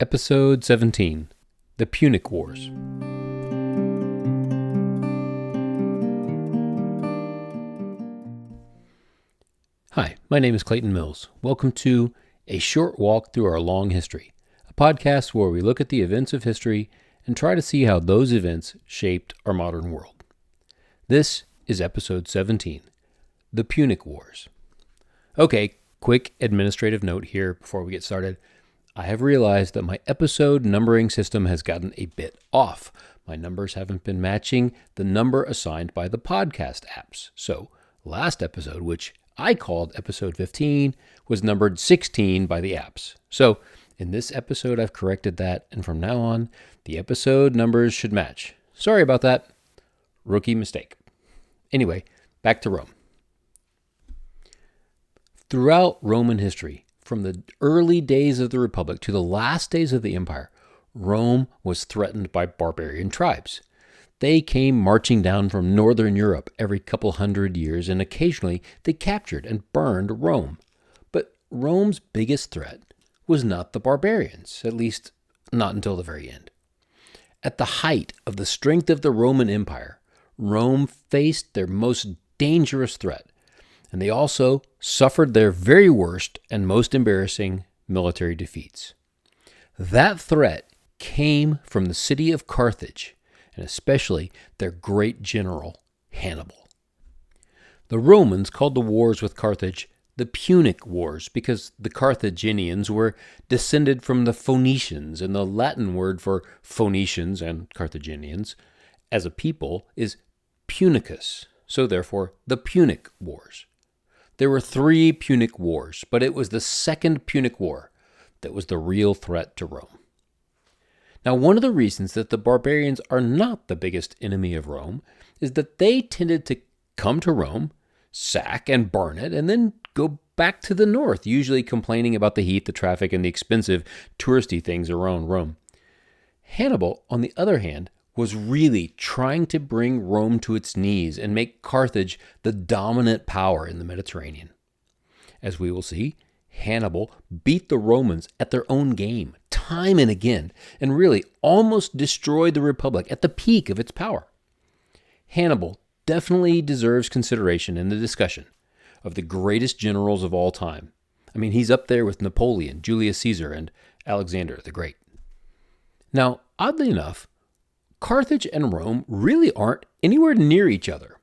Episode 17, The Punic Wars. Hi, my name is Clayton Mills. Welcome to A Short Walk Through Our Long History, a podcast where we look at the events of history and try to see how those events shaped our modern world. This is Episode 17, The Punic Wars. Okay, quick administrative note here before we get started. I have realized that my episode numbering system has gotten a bit off. My numbers haven't been matching the number assigned by the podcast apps. So, last episode, which I called episode 15, was numbered 16 by the apps. So, in this episode, I've corrected that, and from now on, the episode numbers should match. Sorry about that. Rookie mistake. Anyway, back to Rome. Throughout Roman history, from the early days of the Republic to the last days of the Empire, Rome was threatened by barbarian tribes. They came marching down from northern Europe every couple hundred years, and occasionally they captured and burned Rome. But Rome's biggest threat was not the barbarians, at least not until the very end. At the height of the strength of the Roman Empire, Rome faced their most dangerous threat, and they also suffered their very worst and most embarrassing military defeats. That threat came from the city of Carthage, and especially their great general, Hannibal. The Romans called the wars with Carthage the Punic Wars because the Carthaginians were descended from the Phoenicians, and the Latin word for Phoenicians and Carthaginians as a people is Punicus, so therefore the Punic Wars. There were 3 Punic Wars, but it was the Second Punic War that was the real threat to Rome. Now, one of the reasons that the barbarians are not the biggest enemy of Rome is that they tended to come to Rome, sack and burn it, and then go back to the north, usually complaining about the heat, the traffic, and the expensive touristy things around Rome. Hannibal, on the other hand, was really trying to bring Rome to its knees and make Carthage the dominant power in the Mediterranean. As we will see, Hannibal beat the Romans at their own game, time and again, and really almost destroyed the Republic at the peak of its power. Hannibal definitely deserves consideration in the discussion of the greatest generals of all time. I mean, he's up there with Napoleon, Julius Caesar, and Alexander the Great. Now, oddly enough, Carthage and Rome really aren't anywhere near each other.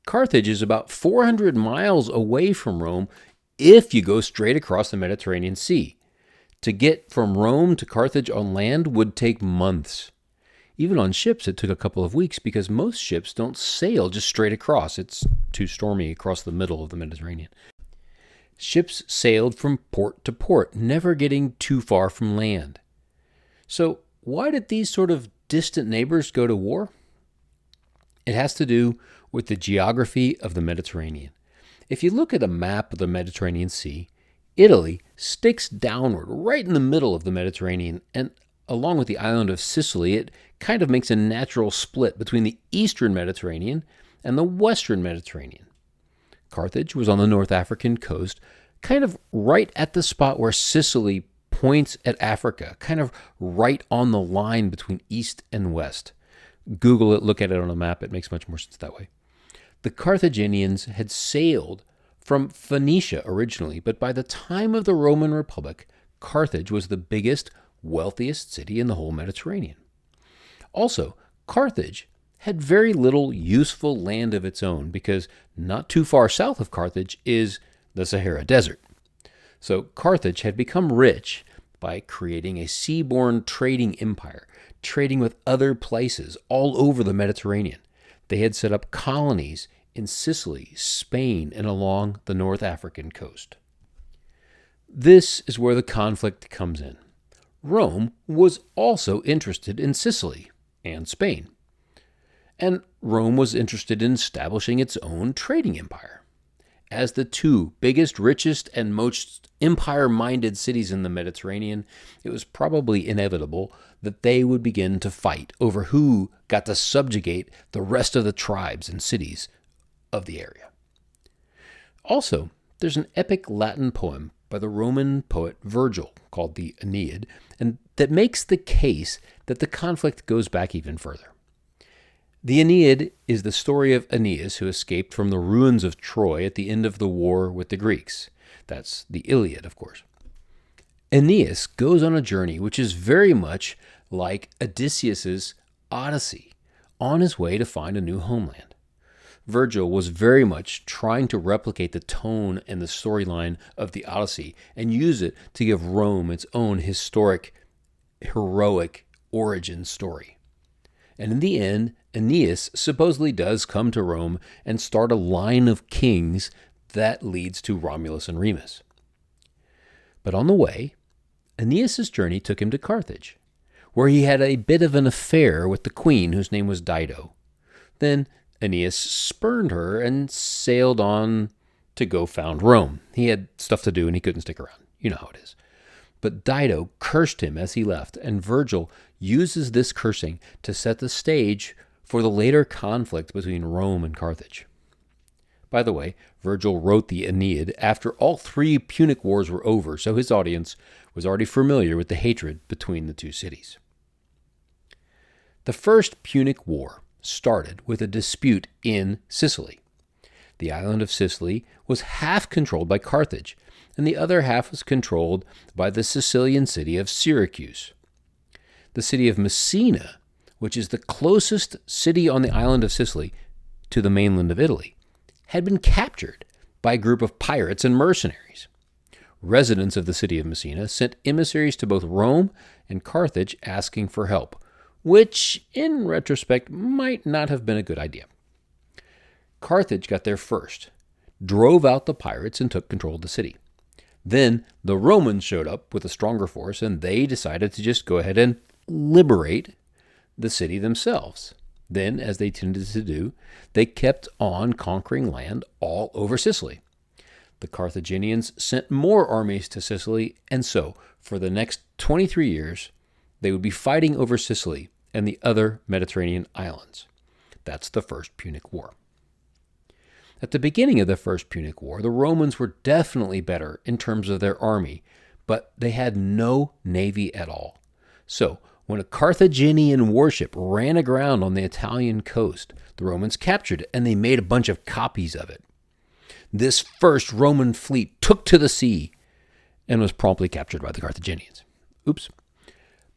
Carthage is about 400 miles away from Rome if you go straight across the Mediterranean Sea. To get from Rome to Carthage on land would take months. Even on ships, it took a couple of weeks because most ships don't sail just straight across. It's too stormy across the middle of the Mediterranean. Ships sailed from port to port, never getting too far from land. So why did these sort of distant neighbors go to war? It has to do with the geography of the Mediterranean. If you look at a map of the Mediterranean Sea, Italy sticks downward right in the middle of the Mediterranean, and along with the island of Sicily, it kind of makes a natural split between the eastern Mediterranean and the western Mediterranean. Carthage was on the North African coast, kind of right at the spot where Sicily points at Africa, kind of right on the line between east and west. Google it, look at it on a map, it makes much more sense that way. The Carthaginians had sailed from Phoenicia originally, but by the time of the Roman Republic, Carthage was the biggest, wealthiest city in the whole Mediterranean. Also, Carthage had very little useful land of its own because not too far south of Carthage is the Sahara Desert. So Carthage had become rich by creating a seaborne trading empire, trading with other places all over the Mediterranean. They had set up colonies in Sicily, Spain, and along the North African coast. This is where the conflict comes in. Rome was also interested in Sicily and Spain. And Rome was interested in establishing its own trading empire. As the 2 biggest, richest, and most empire-minded cities in the Mediterranean, it was probably inevitable that they would begin to fight over who got to subjugate the rest of the tribes and cities of the area. Also, there's an epic Latin poem by the Roman poet Virgil, called the Aeneid, and that makes the case that the conflict goes back even further. The Aeneid is the story of Aeneas, who escaped from the ruins of Troy at the end of the war with the Greeks. That's the Iliad, of course. Aeneas goes on a journey which is very much like Odysseus's Odyssey, on his way to find a new homeland. Virgil was very much trying to replicate the tone and the storyline of the Odyssey and use it to give Rome its own historic, heroic origin story. And in the end, Aeneas supposedly does come to Rome and start a line of kings that leads to Romulus and Remus. But on the way, Aeneas' journey took him to Carthage, where he had a bit of an affair with the queen whose name was Dido. Then Aeneas spurned her and sailed on to go found Rome. He had stuff to do and he couldn't stick around. You know how it is. But Dido cursed him as he left, and Virgil uses this cursing to set the stage for the later conflict between Rome and Carthage. By the way, Virgil wrote the Aeneid after all 3 Punic Wars were over, so his audience was already familiar with the hatred between the 2 cities. The First Punic War started with a dispute in Sicily. The island of Sicily was half controlled by Carthage, and the other half was controlled by the Sicilian city of Syracuse. The city of Messina, which is the closest city on the island of Sicily to the mainland of Italy, had been captured by a group of pirates and mercenaries. Residents of the city of Messina sent emissaries to both Rome and Carthage asking for help, which, in retrospect, might not have been a good idea. Carthage got there first, drove out the pirates, and took control of the city. Then the Romans showed up with a stronger force, and they decided to just go ahead and liberate the city themselves. Then, as they tended to do, they kept on conquering land all over Sicily. The Carthaginians sent more armies to Sicily, and so, for the next 23 years, they would be fighting over Sicily and the other Mediterranean islands. That's the First Punic War. At the beginning of the First Punic War, the Romans were definitely better in terms of their army, but they had no navy at all. So, when a Carthaginian warship ran aground on the Italian coast, the Romans captured it and they made a bunch of copies of it. This first Roman fleet took to the sea and was promptly captured by the Carthaginians. Oops.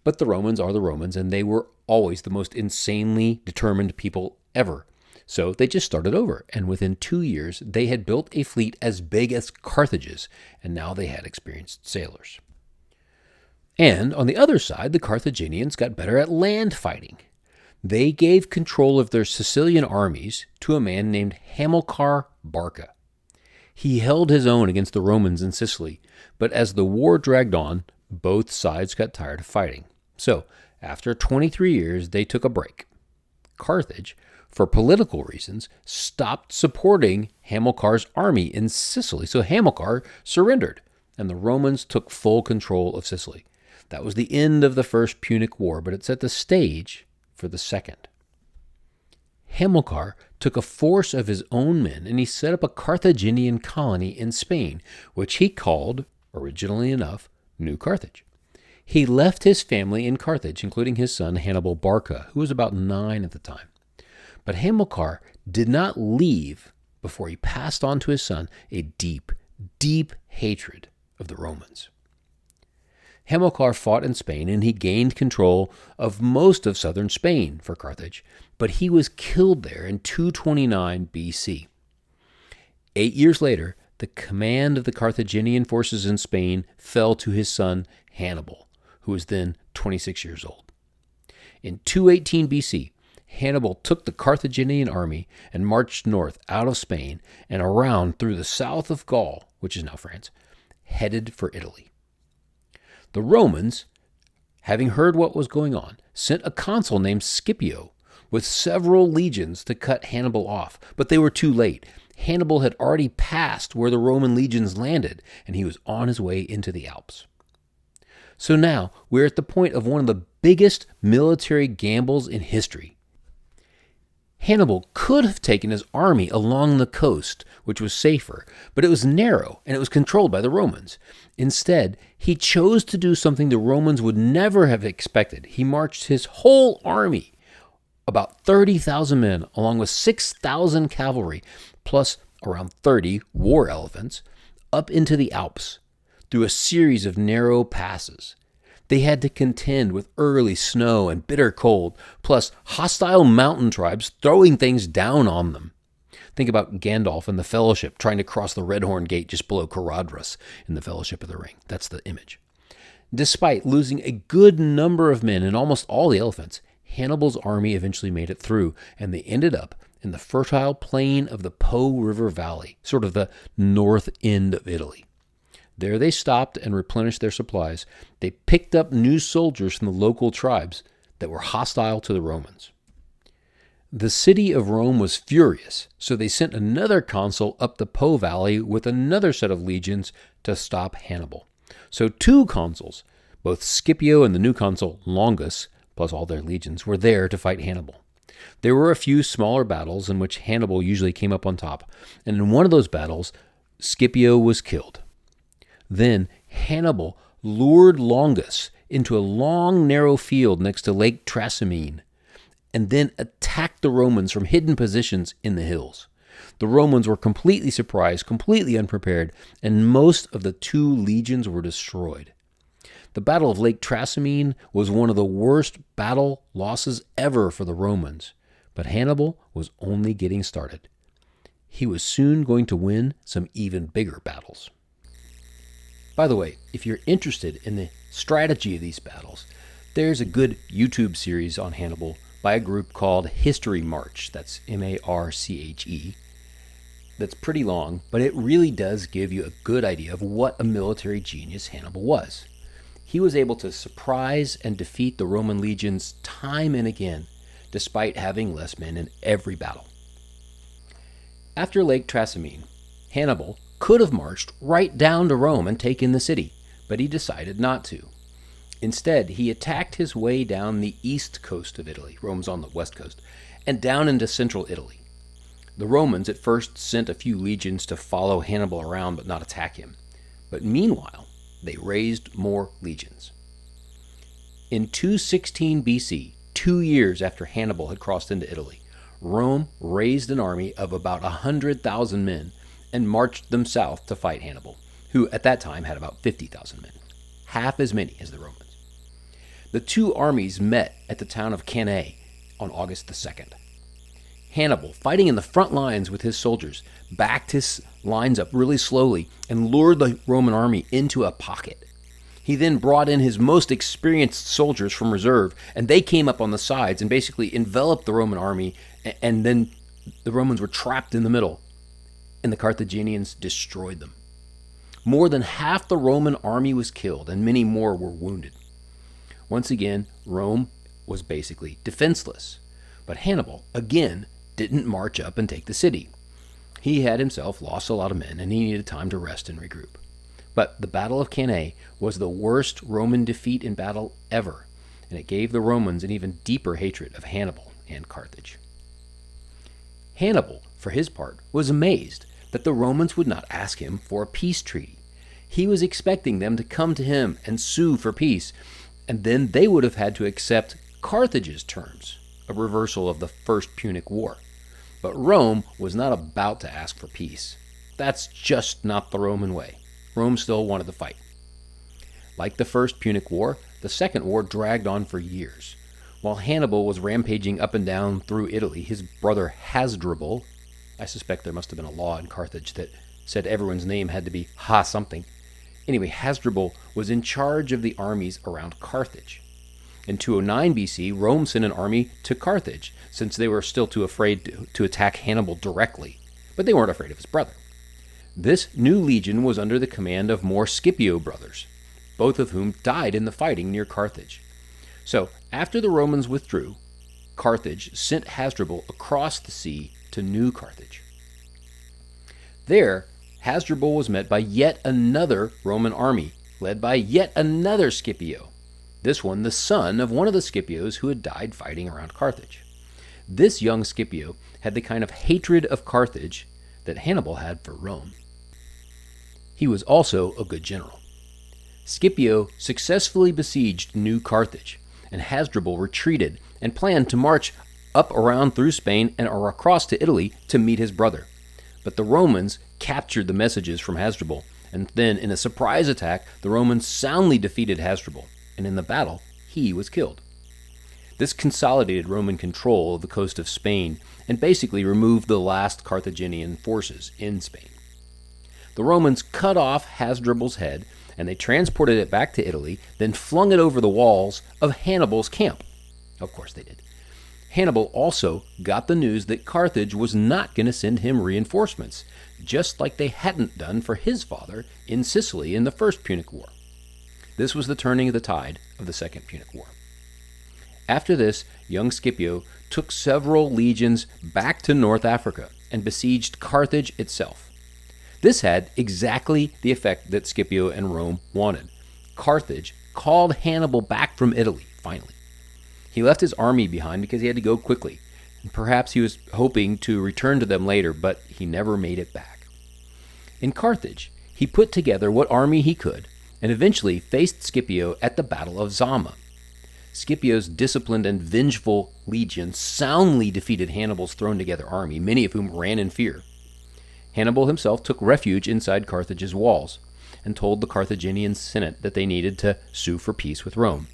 But the Romans are the Romans, and they were always the most insanely determined people ever. So they just started over, and within 2 years, they had built a fleet as big as Carthage's, and now they had experienced sailors. And on the other side, the Carthaginians got better at land fighting. They gave control of their Sicilian armies to a man named Hamilcar Barca. He held his own against the Romans in Sicily, but as the war dragged on, both sides got tired of fighting. So, after 23 years, they took a break. Carthage, for political reasons, stopped supporting Hamilcar's army in Sicily, so Hamilcar surrendered, and the Romans took full control of Sicily. That was the end of the First Punic War, but it set the stage for the second. Hamilcar took a force of his own men, and he set up a Carthaginian colony in Spain, which he called, originally enough, New Carthage. He left his family in Carthage, including his son Hannibal Barca, who was about 9 at the time. But Hamilcar did not leave before he passed on to his son a deep, deep hatred of the Romans. Hamilcar fought in Spain, and he gained control of most of southern Spain for Carthage, but he was killed there in 229 BC. 8 years later, the command of the Carthaginian forces in Spain fell to his son Hannibal, who was then 26 years old. In 218 BC, Hannibal took the Carthaginian army and marched north out of Spain and around through the south of Gaul, which is now France, headed for Italy. The Romans, having heard what was going on, sent a consul named Scipio with several legions to cut Hannibal off, but they were too late. Hannibal had already passed where the Roman legions landed, and he was on his way into the Alps. So now we're at the point of one of the biggest military gambles in history. Hannibal could have taken his army along the coast, which was safer, but it was narrow and it was controlled by the Romans. Instead, he chose to do something the Romans would never have expected. He marched his whole army, about 30,000 men, along with 6,000 cavalry, plus around 30 war elephants, up into the Alps through a series of narrow passes. They had to contend with early snow and bitter cold, plus hostile mountain tribes throwing things down on them. Think about Gandalf and the Fellowship trying to cross the Red Horn Gate just below Caradhras in the Fellowship of the Ring. That's the image. Despite losing a good number of men and almost all the elephants, Hannibal's army eventually made it through, and they ended up in the fertile plain of the Po River Valley, sort of the north end of Italy. There they stopped and replenished their supplies. They picked up new soldiers from the local tribes that were hostile to the Romans. The city of Rome was furious, so they sent another consul up the Po Valley with another set of legions to stop Hannibal. So 2 consuls, both Scipio and the new consul Longus, plus all their legions, were there to fight Hannibal. There were a few smaller battles in which Hannibal usually came up on top, and in one of those battles, Scipio was killed. Then Hannibal lured Longus into a long, narrow field next to Lake Trasimene, and then attacked the Romans from hidden positions in the hills. The Romans were completely surprised, completely unprepared, and most of the 2 legions were destroyed. The Battle of Lake Trasimene was one of the worst battle losses ever for the Romans, but Hannibal was only getting started. He was soon going to win some even bigger battles. By the way, if you're interested in the strategy of these battles, there's a good YouTube series on Hannibal by a group called History March. That's M-A-R-C-H-E. That's pretty long, but it really does give you a good idea of what a military genius Hannibal was. He was able to surprise and defeat the Roman legions time and again, despite having less men in every battle. After Lake Trasimene, Hannibal could have marched right down to Rome and taken the city, but he decided not to. Instead, he attacked his way down the east coast of Italy, Rome's on the west coast, and down into central Italy. The Romans at first sent a few legions to follow Hannibal around but not attack him. But meanwhile, they raised more legions. In 216 BC, 2 years after Hannibal had crossed into Italy, Rome raised an army of about 100,000 men and marched them south to fight Hannibal, who at that time had about 50,000 men, half as many as the Romans. The 2 armies met at the town of Cannae on August the 2nd. Hannibal, fighting in the front lines with his soldiers, backed his lines up really slowly and lured the Roman army into a pocket. He then brought in his most experienced soldiers from reserve, and they came up on the sides and basically enveloped the Roman army, and then the Romans were trapped in the middle, and the Carthaginians destroyed them. More than half the Roman army was killed, and many more were wounded. Once again, Rome was basically defenseless, but Hannibal, again, didn't march up and take the city. He had himself lost a lot of men, and he needed time to rest and regroup. But the Battle of Cannae was the worst Roman defeat in battle ever, and it gave the Romans an even deeper hatred of Hannibal and Carthage. Hannibal, for his part, was amazed that the Romans would not ask him for a peace treaty. He was expecting them to come to him and sue for peace, and then they would have had to accept Carthage's terms, a reversal of the First Punic War. But Rome was not about to ask for peace. That's just not the Roman way. Rome still wanted to fight. Like the First Punic War, the Second War dragged on for years. While Hannibal was rampaging up and down through Italy, his brother Hasdrubal, I suspect there must have been a law in Carthage that said everyone's name had to be Ha something. Anyway, Hasdrubal was in charge of the armies around Carthage. In 209 BC, Rome sent an army to Carthage, since they were still too afraid to attack Hannibal directly, but they weren't afraid of his brother. This new legion was under the command of more Scipio brothers, both of whom died in the fighting near Carthage. So, after the Romans withdrew, Carthage sent Hasdrubal across the sea to New Carthage. There, Hasdrubal was met by yet another Roman army, led by yet another Scipio, this one the son of one of the Scipios who had died fighting around Carthage. This young Scipio had the kind of hatred of Carthage that Hannibal had for Rome. He was also a good general. Scipio successfully besieged New Carthage, and Hasdrubal retreated and planned to march up around through Spain and across to Italy to meet his brother. But the Romans captured the messages from Hasdrubal, and then in a surprise attack, the Romans soundly defeated Hasdrubal, and in the battle, he was killed. This consolidated Roman control of the coast of Spain and basically removed the last Carthaginian forces in Spain. The Romans cut off Hasdrubal's head, and they transported it back to Italy, then flung it over the walls of Hannibal's camp. Of course they did. Hannibal also got the news that Carthage was not going to send him reinforcements, just like they hadn't done for his father in Sicily in the First Punic War. This was the turning of the tide of the Second Punic War. After this, young Scipio took several legions back to North Africa and besieged Carthage itself. This had exactly the effect that Scipio and Rome wanted. Carthage called Hannibal back from Italy, finally. He left his army behind because he had to go quickly, and perhaps he was hoping to return to them later, but he never made it back. In Carthage, he put together what army he could, and eventually faced Scipio at the Battle of Zama. Scipio's disciplined and vengeful legion soundly defeated Hannibal's thrown-together army, many of whom ran in fear. Hannibal himself took refuge inside Carthage's walls and told the Carthaginian Senate that they needed to sue for peace with Rome.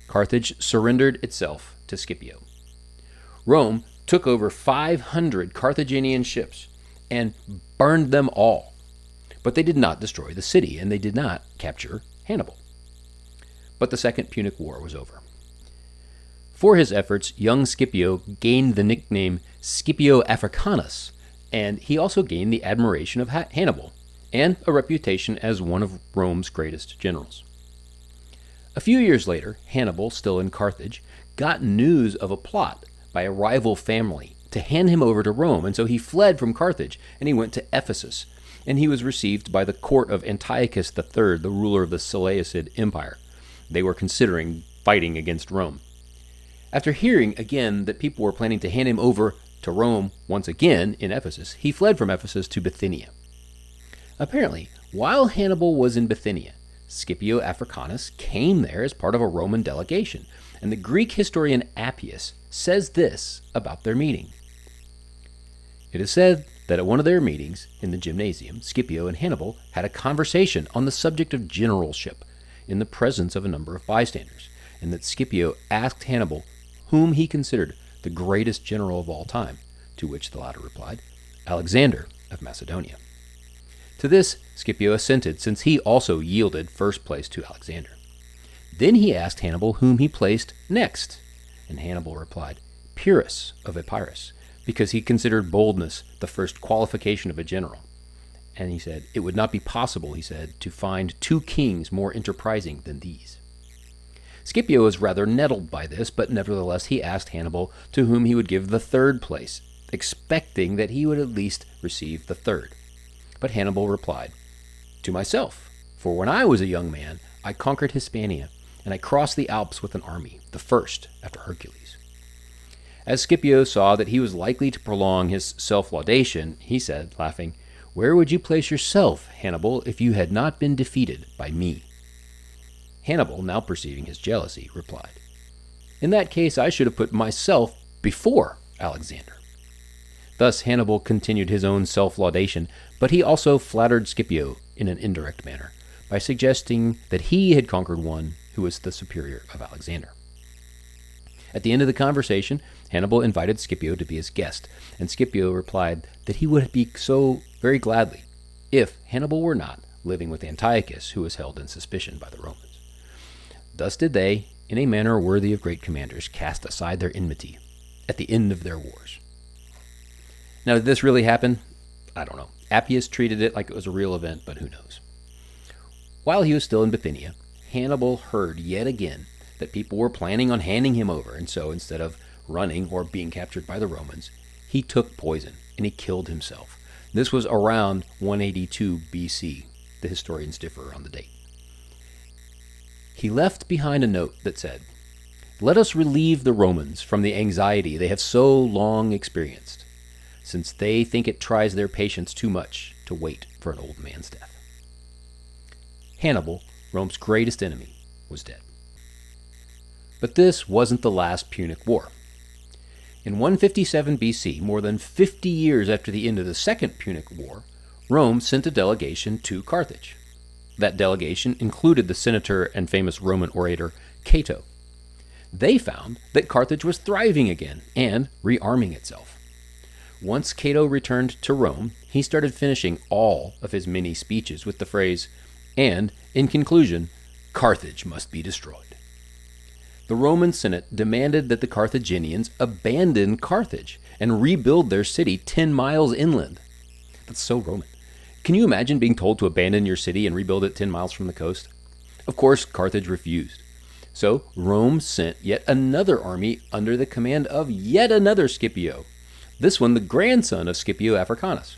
Carthage surrendered itself to Scipio. Rome took over 500 Carthaginian ships and burned them all, but they did not destroy the city, and they did not capture Hannibal. But the Second Punic War was over. For his efforts, young Scipio gained the nickname Scipio Africanus, and he also gained the admiration of Hannibal and a reputation as one of Rome's greatest generals. A few years later, Hannibal, still in Carthage, got news of a plot by a rival family to hand him over to Rome, and so he fled from Carthage and he went to Ephesus, and he was received by the court of Antiochus III, the ruler of the Seleucid Empire. They were considering fighting against Rome. After hearing again that people were planning to hand him over to Rome once again in Ephesus, he fled from Ephesus to Bithynia. Apparently, while Hannibal was in Bithynia, Scipio Africanus came there as part of a Roman delegation, and the Greek historian Appius says this about their meeting. It is said that at one of their meetings in the gymnasium, Scipio and Hannibal had a conversation on the subject of generalship in the presence of a number of bystanders, and that Scipio asked Hannibal whom he considered the greatest general of all time, to which the latter replied, Alexander of Macedonia. To this, Scipio assented, since he also yielded first place to Alexander. Then he asked Hannibal whom he placed next, and Hannibal replied, Pyrrhus of Epirus, because he considered boldness the first qualification of a general. And he said, it would not be possible, he said, to find two kings more enterprising than these. Scipio was rather nettled by this, but nevertheless he asked Hannibal to whom he would give the third place, expecting that he would at least receive the third. But Hannibal replied, to myself, for when I was a young man, I conquered Hispania, and I crossed the Alps with an army, the first after Hercules. As Scipio saw that he was likely to prolong his self-laudation, he said, laughing, where would you place yourself, Hannibal, if you had not been defeated by me? Hannibal, now perceiving his jealousy, replied, in that case I should have put myself before Alexander. Thus Hannibal continued his own self-laudation, but he also flattered Scipio in an indirect manner by suggesting that he had conquered one who was the superior of Alexander. At the end of the conversation, Hannibal invited Scipio to be his guest, and Scipio replied that he would be so very gladly if Hannibal were not living with Antiochus, who was held in suspicion by the Romans. Thus did they, in a manner worthy of great commanders, cast aside their enmity at the end of their wars. Now, did this really happen? I don't know. Appius treated it like it was a real event, but who knows? While he was still in Bithynia, Hannibal heard yet again that people were planning on handing him over, and so instead of running or being captured by the Romans, he took poison and he killed himself. This was around 182 BC. The historians differ on the date. He left behind a note that said, Let us relieve the Romans from the anxiety they have so long experienced, since they think it tries their patience too much to wait for an old man's death. Hannibal, Rome's greatest enemy, was dead. But this wasn't the last Punic War. In 157 BC, more than 50 years after the end of the Second Punic War, Rome sent a delegation to Carthage. That delegation included the senator and famous Roman orator Cato. They found that Carthage was thriving again and rearming itself. Once Cato returned to Rome, he started finishing all of his many speeches with the phrase, "And, in conclusion, Carthage must be destroyed." The Roman Senate demanded that the Carthaginians abandon Carthage and rebuild their city 10 miles inland. That's so Roman. Can you imagine being told to abandon your city and rebuild it 10 miles from the coast? Of course, Carthage refused. So Rome sent yet another army under the command of yet another Scipio, this one the grandson of Scipio Africanus.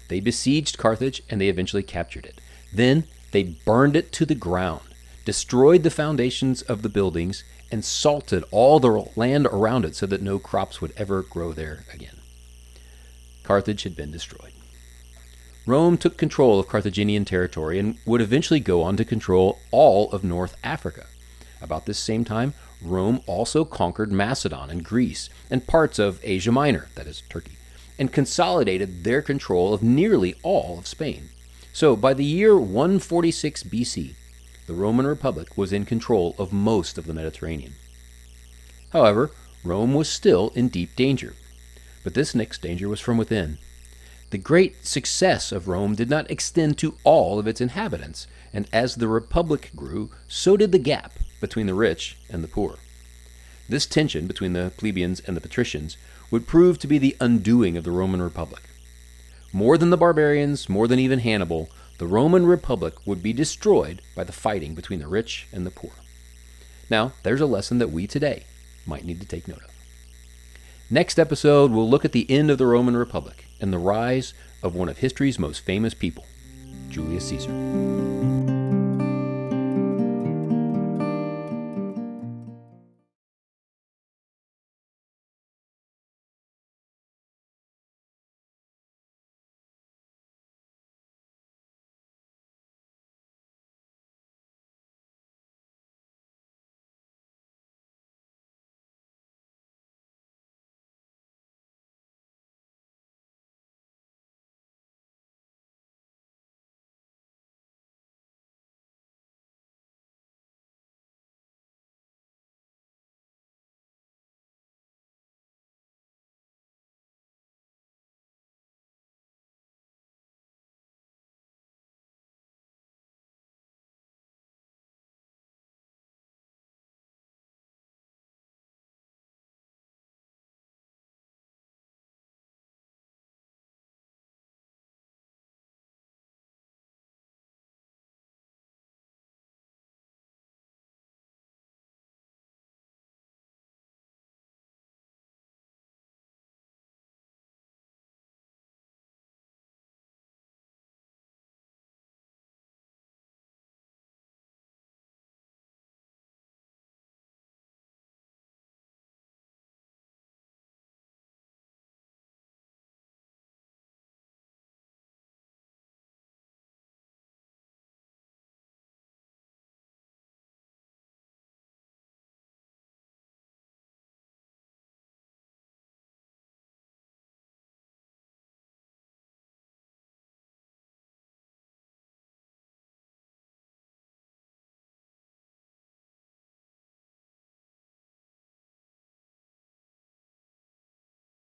They besieged Carthage and they eventually captured it. Then they burned it to the ground, destroyed the foundations of the buildings, and salted all the land around it so that no crops would ever grow there again. Carthage had been destroyed. Rome took control of Carthaginian territory and would eventually go on to control all of North Africa. About this same time, Rome also conquered Macedon and Greece and parts of Asia Minor, that is Turkey, and consolidated their control of nearly all of Spain. So by the year 146 BC, the Roman Republic was in control of most of the Mediterranean. However, Rome was still in deep danger. But this next danger was from within. The great success of Rome did not extend to all of its inhabitants, and as the Republic grew, so did the gap between the rich and the poor. This tension between the plebeians and the patricians would prove to be the undoing of the Roman Republic. More than the barbarians, more than even Hannibal, the Roman Republic would be destroyed by the fighting between the rich and the poor. Now, there's a lesson that we today might need to take note of. Next episode, we'll look at the end of the Roman Republic and the rise of one of history's most famous people, Julius Caesar.